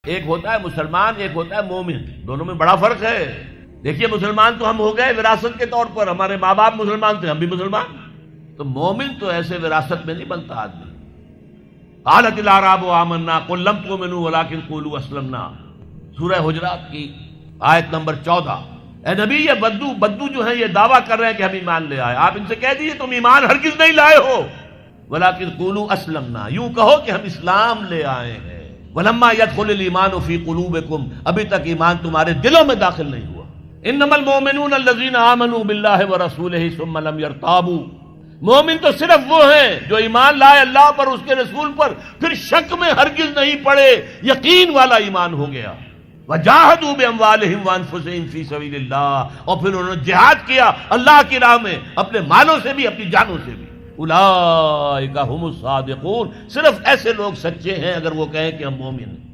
एक होता है मुसलमान, एक होता है मोमिन। दोनों में बड़ा फर्क है। देखिए, मुसलमान तो हम हो गए विरासत के तौर पर, हमारे माँ बाप मुसलमान थे, हम भी मुसलमान। तो मोमिन तो ऐसे विरासत में नहीं बनता आदमी। क़ालतिल आराबु आमन्ना क़ुल लम तुमिनू वलाकिन क़ूलू अस्लमना, सूरह हुजरात की आयत नंबर 14। ए नबी, ये बद्दू जो है ये दावा कर रहे हैं कि हम ईमान ले आए। आप इनसे कह दीजिए तुम ईमान हरगिज नहीं लाए हो। वलाकिन क़ूलू अस्लमना, यूं कहो कि हम इस्लाम ले आए हैं। वलम्मा यदखुलुल ईमानु फी क़ुलूबिकुम, अभी तक ईमान तुम्हारे दिलों में दाखिल नहीं हुआ। इन्नमल मोमिनून अल्लज़ीना आमनू बिल्लाहि व रसूलिही सुम्मा लम यरताबू, मोमिन तो सिर्फ वो हैं जो ईमान लाए अल्लाह पर, उसके रसूल पर, फिर शक में हरगिज नहीं पड़े, यकीन वाला ईमान हो गया। वजाहदू बिअमवालिहिम व अनफुसिहिम फी सबीलिल्लाह, और फिर उन्होंने जिहाद किया अल्लाह की राह में, अपने मालों से भी अपनी जानों से भी। उलाइका हुमुस सादिकून, सिर्फ ऐसे लोग सच्चे हैं अगर वो कहें कि हम मोमिन हैं।